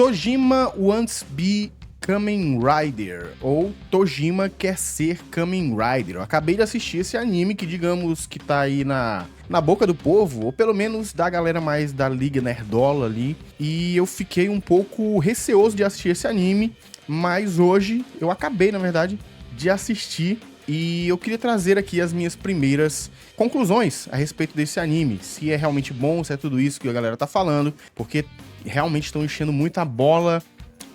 Tojima wants be Kamen Rider, ou Tojima quer ser Kamen Rider. Eu acabei de assistir esse anime que, digamos, que tá aí na boca do povo, ou pelo menos da galera mais da Liga Nerdola ali, e eu fiquei um pouco receoso de assistir esse anime, mas hoje eu acabei, na verdade, de assistir, e eu queria trazer aqui as minhas primeiras conclusões a respeito desse anime, se é realmente bom, se é tudo isso que a galera tá falando, porque realmente estão enchendo muita bola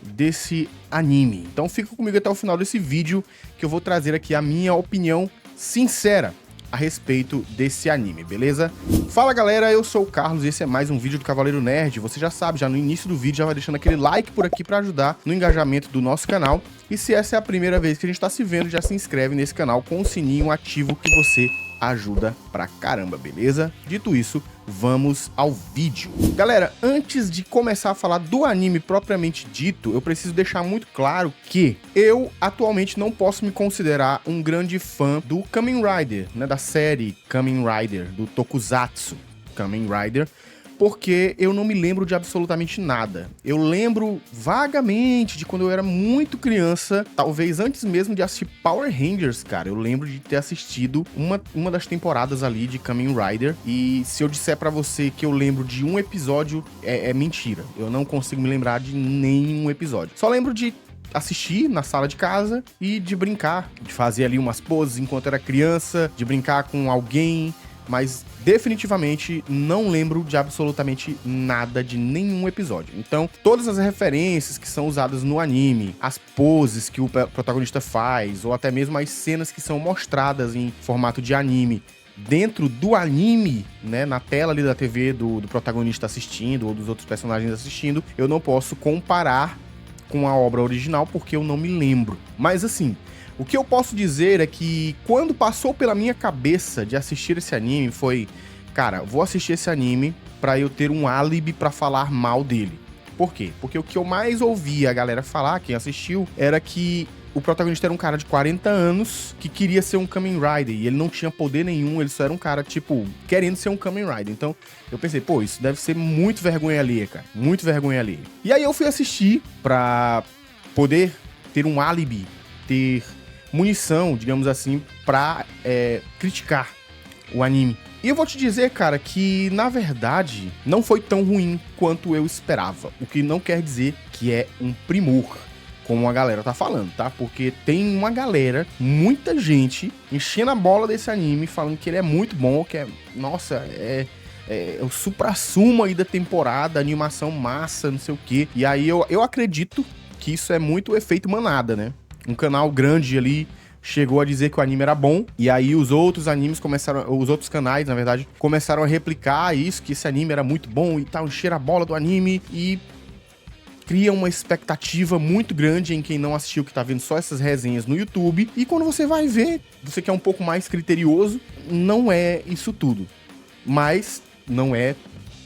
desse anime. Então fica comigo até o final desse vídeo que eu vou trazer aqui a minha opinião sincera a respeito desse anime, beleza? Fala galera, eu sou o Carlos e esse é mais um vídeo do Cavaleiro Nerd. Você já sabe, já no início do vídeo já vai deixando aquele like por aqui pra ajudar no engajamento do nosso canal. E se essa é a primeira vez que a gente tá se vendo, já se inscreve nesse canal com o sininho ativo que você ajuda pra caramba, beleza? Dito isso, vamos ao vídeo. Galera, antes de começar a falar do anime propriamente dito, eu preciso deixar muito claro que eu atualmente não posso me considerar um grande fã do Kamen Rider, né, da série Kamen Rider, do Tokusatsu Kamen Rider, porque eu não me lembro de absolutamente nada. Eu lembro vagamente de quando eu era muito criança, talvez antes mesmo de assistir Power Rangers, cara. Eu lembro de ter assistido uma das temporadas ali de Kamen Rider, e se eu disser pra você que eu lembro de um episódio, é mentira. Eu não consigo me lembrar de nenhum episódio. Só lembro de assistir na sala de casa e de brincar, de fazer ali umas poses enquanto era criança, de brincar com alguém, mas definitivamente não lembro de absolutamente nada de nenhum episódio. Então, todas as referências que são usadas no anime, as poses que o protagonista faz, ou até mesmo as cenas que são mostradas em formato de anime, dentro do anime, né, na tela ali da TV do protagonista assistindo, ou dos outros personagens assistindo, eu não posso comparar com a obra original porque eu não me lembro. Mas assim, o que eu posso dizer é que quando passou pela minha cabeça de assistir esse anime foi, cara, vou assistir esse anime pra eu ter um álibi pra falar mal dele. Por quê? Porque o que eu mais ouvia a galera falar, quem assistiu, era que o protagonista era um cara de 40 anos que queria ser um Kamen Rider e ele não tinha poder nenhum, ele só era um cara, tipo, querendo ser um Kamen Rider. Então, eu pensei, pô, isso deve ser muito vergonha alheia, cara, muito vergonha alheia. E aí eu fui assistir pra poder ter um álibi, ter munição, digamos assim, pra criticar o anime. E eu vou te dizer, cara, que na verdade não foi tão ruim quanto eu esperava. O que não quer dizer que é um primor, como a galera tá falando, tá? Porque tem uma galera, muita gente, enchendo a bola desse anime, falando que ele é muito bom, que é, nossa, é o suprassumo aí da temporada, animação massa, não sei o quê. E aí eu acredito que isso é muito efeito manada, né? Um canal grande ali chegou a dizer que o anime era bom, e aí os outros canais, na verdade, começaram a replicar isso, que esse anime era muito bom e tal, encher a bola do anime, e cria uma expectativa muito grande em quem não assistiu, que tá vendo só essas resenhas no YouTube, e quando você vai ver, você que é um pouco mais criterioso, não é isso tudo, mas não é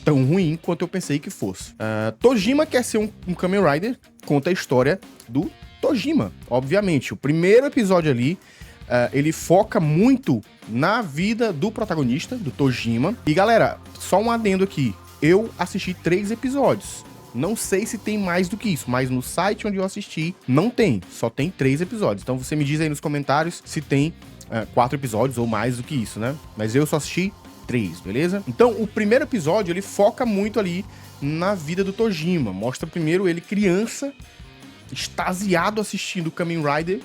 tão ruim quanto eu pensei que fosse. Tojima quer ser um Kamen Rider, conta a história do Tojima, obviamente. O primeiro episódio ali, ele foca muito na vida do protagonista, do Tojima. E galera, só um adendo aqui, eu assisti 3 episódios. Não sei se tem mais do que isso, mas no site onde eu assisti, não tem, só tem 3 episódios. Então você me diz aí nos comentários se tem 4 episódios ou mais do que isso, né? Mas eu só assisti 3, beleza? Então o primeiro episódio, ele foca muito ali na vida do Tojima. Mostra primeiro ele criança, extasiado assistindo Kamen Rider,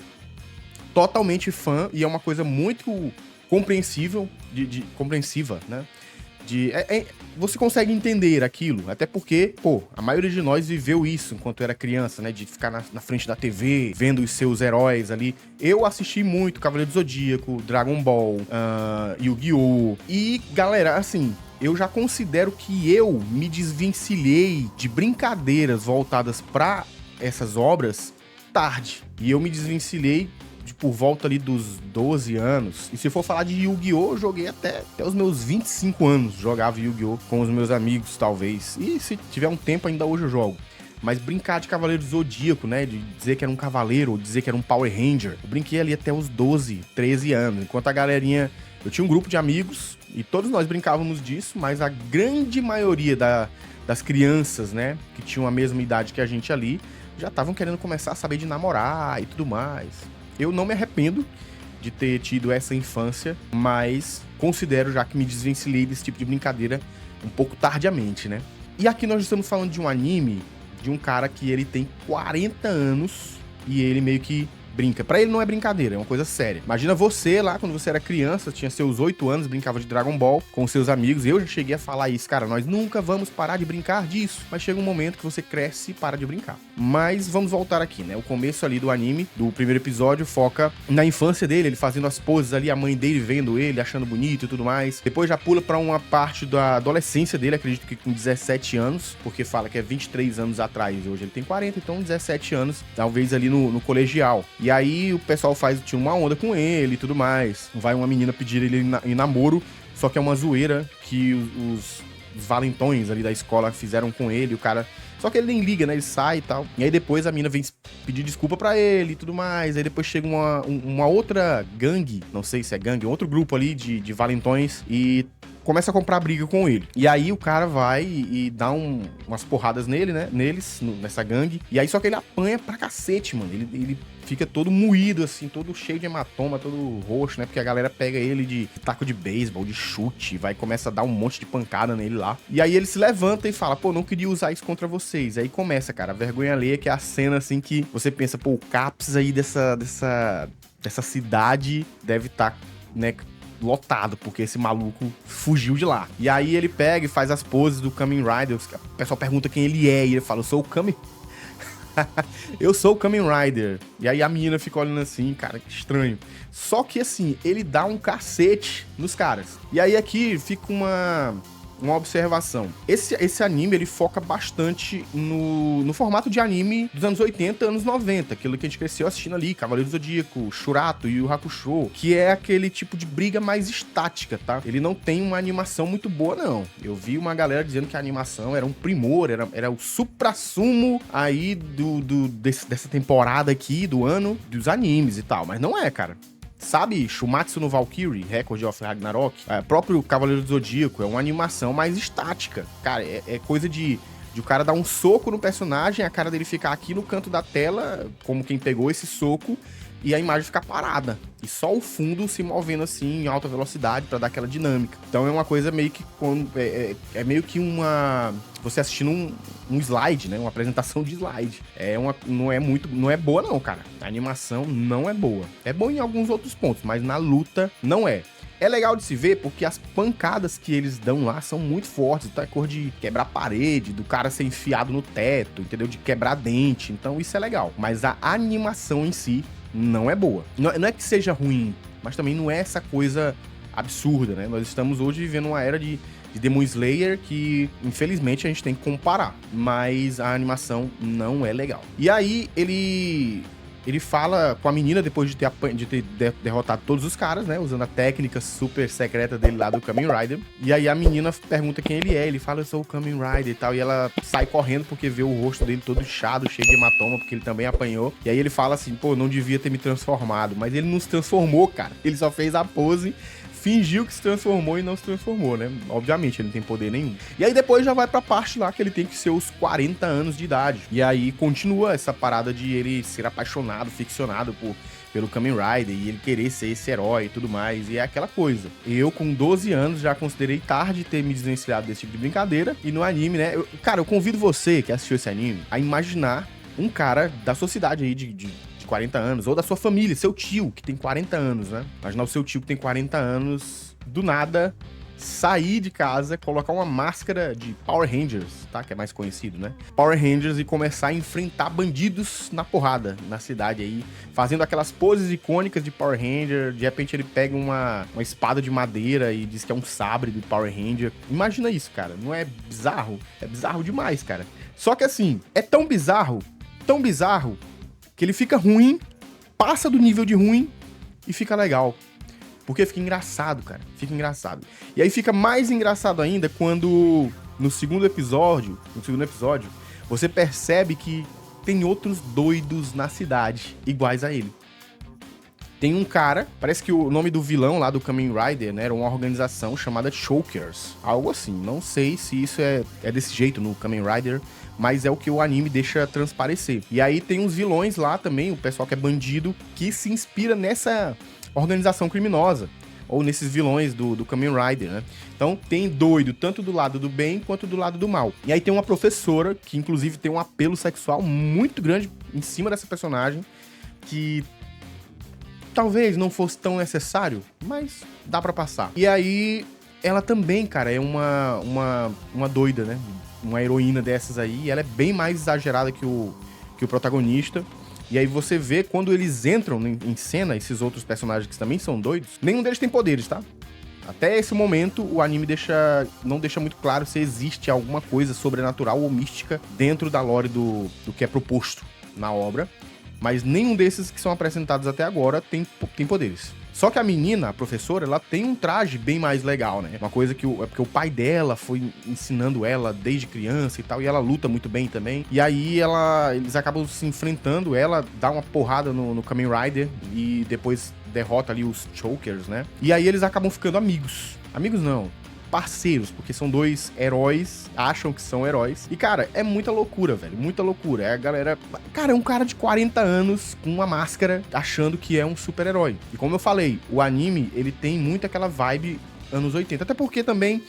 totalmente fã, e é uma coisa muito compreensível, compreensiva, né? Você consegue entender aquilo, até porque, pô, a maioria de nós viveu isso enquanto era criança, né? De ficar na frente da TV, vendo os seus heróis ali. Eu assisti muito Cavaleiro do Zodíaco, Dragon Ball, Yu-Gi-Oh! E, galera, assim, eu já considero que eu me desvencilhei de brincadeiras voltadas pra essas obras tarde. E eu me desvencilhei por volta ali dos 12 anos. E se for falar de Yu-Gi-Oh!, eu joguei até os meus 25 anos. Jogava Yu-Gi-Oh! Com os meus amigos, talvez. E se tiver um tempo, ainda hoje eu jogo. Mas brincar de Cavaleiro do Zodíaco, né? De dizer que era um cavaleiro, ou dizer que era um Power Ranger. Eu brinquei ali até os 12, 13 anos. Enquanto a galerinha... Eu tinha um grupo de amigos e todos nós brincávamos disso, mas a grande maioria das crianças, né, que tinham a mesma idade que a gente ali, já estavam querendo começar a saber de namorar e tudo mais. Eu não me arrependo de ter tido essa infância, mas considero já que me desvencilhei desse tipo de brincadeira um pouco tardiamente, né? E aqui nós estamos falando de um anime de um cara que ele tem 40 anos e ele meio que brinca. Pra ele não é brincadeira, é uma coisa séria. Imagina você lá, quando você era criança, tinha seus 8 anos, brincava de Dragon Ball com seus amigos. Eu já cheguei a falar isso, cara, nós nunca vamos parar de brincar disso. Mas chega um momento que você cresce e para de brincar. Mas vamos voltar aqui, né? O começo ali do anime, do primeiro episódio, foca na infância dele, ele fazendo as poses ali, a mãe dele vendo ele, achando bonito e tudo mais. Depois já pula pra uma parte da adolescência dele, acredito que com 17 anos, porque fala que é 23 anos atrás, hoje ele tem 40, então 17 anos, talvez ali no colegial. E aí o pessoal tira uma onda com ele e tudo mais. Vai uma menina pedir ele em namoro, só que é uma zoeira que os valentões ali da escola fizeram com ele, o cara... Só que ele nem liga, né? Ele sai e tal. E aí depois a mina vem pedir desculpa pra ele e tudo mais. Aí depois chega uma outra gangue, não sei se é gangue, outro grupo ali de valentões e começa a comprar briga com ele. E aí o cara vai e dá umas porradas nele, né? Nessa gangue. E aí só que ele apanha pra cacete, mano. Ele fica todo moído, assim, todo cheio de hematoma, todo roxo, né? Porque a galera pega ele de taco de beisebol, de chute, vai e começa a dar um monte de pancada nele lá. E aí ele se levanta e fala, pô, não queria usar isso contra vocês. Aí começa, cara, a vergonha alheia, que é a cena, assim, que você pensa, pô, o CAPS aí dessa cidade deve estar, né, lotado, porque esse maluco fugiu de lá. E aí ele pega e faz as poses do Kamen Rider, o pessoal pergunta quem ele é, e ele fala, eu sou o Kamen... eu sou o Kamen Rider. E aí a menina fica olhando assim, cara, que estranho. Só que assim, ele dá um cacete nos caras. E aí aqui fica uma observação. Esse anime, ele foca bastante no formato de anime dos anos 80, anos 90, aquilo que a gente cresceu assistindo ali, Cavaleiro do Zodíaco, Shurato, Yu Yu Hakusho, que é aquele tipo de briga mais estática, tá? Ele não tem uma animação muito boa, não. Eu vi uma galera dizendo que a animação era um primor, era o suprassumo aí dessa temporada aqui, do ano, dos animes e tal, mas não é, cara. Sabe, Shumatsu no Valkyrie, Record of Ragnarok, próprio Cavaleiro do Zodíaco, é uma animação mais estática. Cara, é coisa de o cara dar um soco no personagem, a cara dele ficar aqui no canto da tela, como quem pegou esse soco, e a imagem ficar parada. E só o fundo se movendo assim em alta velocidade pra dar aquela dinâmica. Então é uma coisa meio que... É meio que uma... Você assistindo um slide, né? Uma apresentação de slide. Não é boa não, cara. A animação não é boa. É boa em alguns outros pontos, mas na luta não é. É legal de se ver porque as pancadas que eles dão lá são muito fortes. Então é cor de quebrar parede, do cara ser enfiado no teto, entendeu? De quebrar dente. Então isso é legal. Mas a animação em si não é boa. Não é que seja ruim, mas também não é essa coisa absurda, né? Nós estamos hoje vivendo uma era de Demon Slayer que, infelizmente, a gente tem que comparar. Mas a animação não é legal. E aí, ele fala com a menina depois de ter derrotado todos os caras, né? Usando a técnica super secreta dele lá do Kamen Rider. E aí a menina pergunta quem ele é. Ele fala, eu sou o Kamen Rider e tal. E ela sai correndo porque vê o rosto dele todo inchado, cheio de hematoma, porque ele também apanhou. E aí ele fala assim, pô, não devia ter me transformado. Mas ele não se transformou, cara. Ele só fez a pose, fingiu que se transformou e não se transformou, né? Obviamente, ele não tem poder nenhum. E aí depois já vai pra parte lá que ele tem que ser os 40 anos de idade. E aí continua essa parada de ele ser apaixonado, ficcionado pelo Kamen Rider e ele querer ser esse herói e tudo mais. E é aquela coisa. Eu, com 12 anos, já considerei tarde ter me desvencilhado desse tipo de brincadeira. E no anime, né? Eu convido você que assistiu esse anime a imaginar um cara da sua cidade aí de 40 anos, ou da sua família, seu tio, que tem 40 anos, né? Imaginar o seu tio que tem 40 anos, do nada, sair de casa, colocar uma máscara de Power Rangers, tá? Que é mais conhecido, né? Power Rangers e começar a enfrentar bandidos na porrada, na cidade aí, fazendo aquelas poses icônicas de Power Ranger. De repente ele pega uma espada de madeira e diz que é um sabre do Power Ranger. Imagina isso, cara. Não é bizarro? É bizarro demais, cara. Só que assim, é tão bizarro, que ele fica ruim, passa do nível de ruim e fica legal. Porque fica engraçado, cara. Fica engraçado. E aí fica mais engraçado ainda quando, no segundo episódio, você percebe que tem outros doidos na cidade, iguais a ele. tem um cara, parece que o nome do vilão lá do Kamen Rider, né, era uma organização chamada Chokers. Algo assim, não sei se isso é desse jeito no Kamen Rider, mas é o que o anime deixa transparecer. E aí tem uns vilões lá também, o pessoal que é bandido, que se inspira nessa organização criminosa, ou nesses vilões do Kamen Rider, né? Então tem doido tanto do lado do bem quanto do lado do mal. E aí tem uma professora, que inclusive tem um apelo sexual muito grande em cima dessa personagem, que talvez não fosse tão necessário, mas dá pra passar. E aí ela também, cara, é uma doida, né? Uma heroína dessas aí, e ela é bem mais exagerada que o protagonista. E aí você vê, quando eles entram em cena, esses outros personagens que também são doidos, nenhum deles tem poderes, tá? Até esse momento, o anime não deixa muito claro se existe alguma coisa sobrenatural ou mística dentro da lore do que é proposto na obra. Mas nenhum desses que são apresentados até agora tem poderes. Só que a menina, a professora, ela tem um traje bem mais legal, né? Uma coisa que é porque o pai dela foi ensinando ela desde criança e tal, e ela luta muito bem também. E aí eles acabam se enfrentando, ela dá uma porrada no Kamen Rider e depois derrota ali os Chokers, né? E aí eles acabam ficando amigos. Amigos não, parceiros, porque são dois heróis, acham que são heróis. E, cara, é muita loucura, velho, muita loucura. É a galera... Cara, é um cara de 40 anos com uma máscara achando que é um super-herói. E como eu falei, o anime, ele tem muito aquela vibe anos 80. Até porque também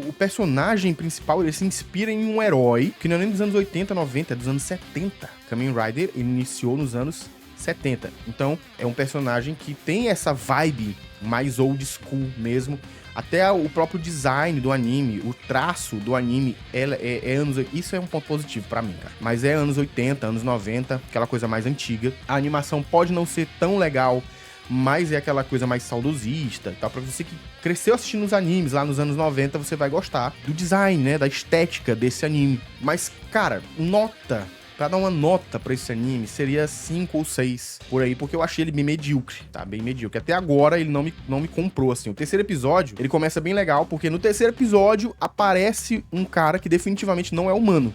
o personagem principal, ele se inspira em um herói que não é nem dos anos 80, 90, é dos anos 70. Kamen Rider iniciou nos anos 70. Então, é um personagem que tem essa vibe mais old school mesmo. Até o próprio design do anime, o traço do anime, é anos... Isso é um ponto positivo pra mim, cara. Mas é anos 80, anos 90, aquela coisa mais antiga. A animação pode não ser tão legal, mas é aquela coisa mais saudosista e tal. Pra você que cresceu assistindo os animes lá nos anos 90, você vai gostar do design, né? Da estética desse anime. Mas, cara, pra dar uma nota pra esse anime, seria 5 ou 6 por aí, porque eu achei ele bem medíocre, tá? Bem medíocre. Até agora ele não me comprou, assim. O terceiro episódio, ele começa bem legal, porque no terceiro episódio aparece um cara que definitivamente não é humano.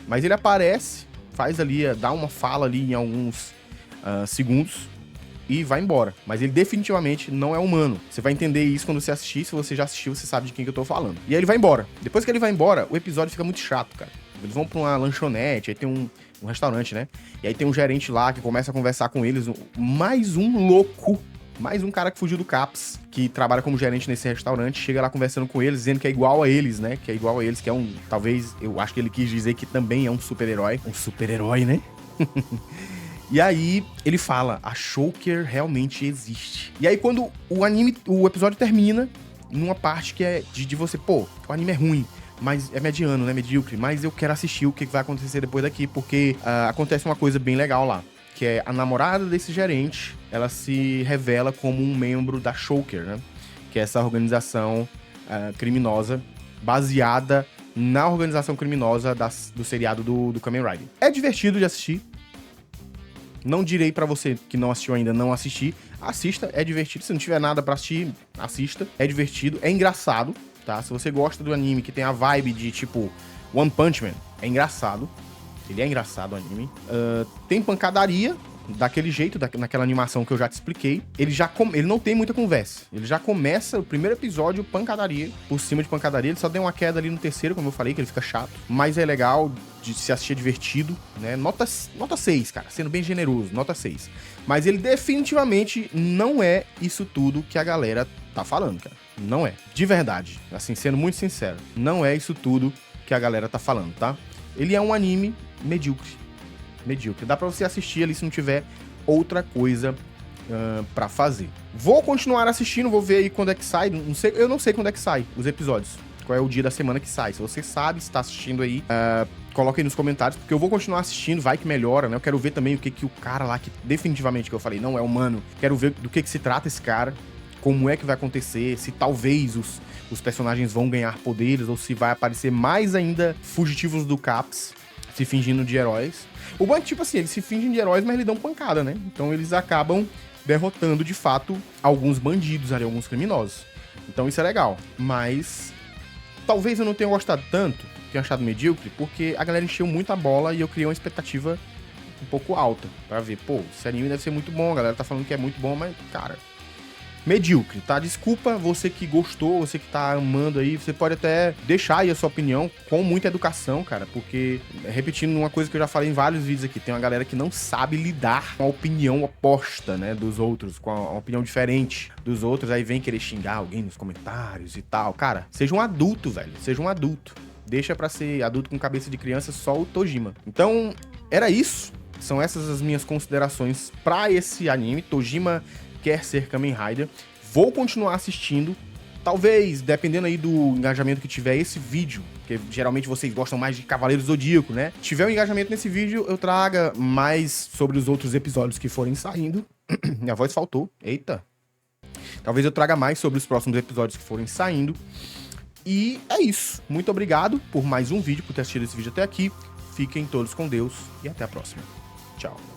Mas ele aparece, faz ali, dá uma fala ali em alguns segundos e vai embora. Mas ele definitivamente não é humano. Você vai entender isso quando você assistir. Se você já assistiu, você sabe de quem que eu tô falando. E aí ele vai embora. Depois que ele vai embora, o episódio fica muito chato, cara. Eles vão pra uma lanchonete, aí tem um restaurante, né? E aí tem um gerente lá que começa a conversar com eles. Mais um louco, mais um cara que fugiu do CAPS, que trabalha como gerente nesse restaurante, chega lá conversando com eles, dizendo que é igual a eles, né? Que é igual a eles, que é um... Talvez, eu acho que ele quis dizer que também é um super-herói. Um super-herói, né? E aí, ele fala, a Choker realmente existe. E aí, quando o episódio termina, numa parte que é de você, pô, o anime é ruim, mas é mediano, né, medíocre, mas eu quero assistir o que vai acontecer depois daqui, porque acontece uma coisa bem legal lá, que é a namorada desse gerente, ela se revela como um membro da Choker, né, que é essa organização criminosa, baseada na organização criminosa do seriado do Kamen Rider. É divertido de assistir, não direi pra você que não assistiu ainda não assistir, assista, é divertido, se não tiver nada pra assistir, assista, é divertido, é engraçado, tá? Se você gosta do anime que tem a vibe de, tipo, One Punch Man, é engraçado. Ele é engraçado, o anime. Tem pancadaria, daquele jeito, naquela animação que eu já te expliquei. Ele não tem muita conversa. Ele já começa o primeiro episódio, pancadaria, por cima de pancadaria. Ele só deu uma queda ali no terceiro, como eu falei, que ele fica chato. Mas é legal de se assistir, é divertido, né? Nota 6, cara. Sendo bem generoso, nota 6. Mas ele definitivamente não é isso tudo que a galera tá falando, cara. Não é. De verdade. Assim, sendo muito sincero. Não é isso tudo que a galera tá falando, tá? Ele é um anime medíocre. Medíocre. Dá pra você assistir ali se não tiver outra coisa pra fazer. Vou continuar assistindo, vou ver aí quando é que sai. Eu não sei quando é que sai os episódios. Qual é o dia da semana que sai. Se você sabe, se tá assistindo aí, coloca aí nos comentários, porque eu vou continuar assistindo, vai que melhora, né? Eu quero ver também o que o cara lá, que definitivamente, que eu falei, não é humano, quero ver do que se trata esse cara, como é que vai acontecer, se talvez os personagens vão ganhar poderes, ou se vai aparecer mais ainda fugitivos do CAPS, se fingindo de heróis. O bom é que, tipo assim, eles se fingem de heróis, mas eles dão pancada, né? Então eles acabam derrotando, de fato, alguns bandidos ali, alguns criminosos. Então isso é legal. Mas talvez eu não tenha gostado tanto, tenha achado medíocre, porque a galera encheu muito a bola e eu criei uma expectativa um pouco alta, pra ver, pô, esse anime deve ser muito bom, a galera tá falando que é muito bom, mas, cara, medíocre, tá? Desculpa você que gostou, você que tá amando aí, você pode até deixar aí a sua opinião com muita educação, cara, porque, repetindo uma coisa que eu já falei em vários vídeos aqui, tem uma galera que não sabe lidar com a opinião oposta, né, dos outros, com a opinião diferente dos outros, aí vem querer xingar alguém nos comentários e tal. Cara, seja um adulto, velho, seja um adulto. Deixa pra ser adulto com cabeça de criança só o Tojima. Então, era isso. São essas as minhas considerações pra esse anime, Tojima Quer Ser Kamen Rider. Vou continuar assistindo. Talvez, dependendo aí do engajamento que tiver esse vídeo, porque geralmente vocês gostam mais de Cavaleiro Zodíaco, né? Tiver um engajamento nesse vídeo, eu traga mais sobre os outros episódios que forem saindo. Minha voz faltou. Eita. Talvez eu traga mais sobre os próximos episódios que forem saindo. E é isso. Muito obrigado por mais um vídeo, por ter assistido esse vídeo até aqui. Fiquem todos com Deus e até a próxima. Tchau.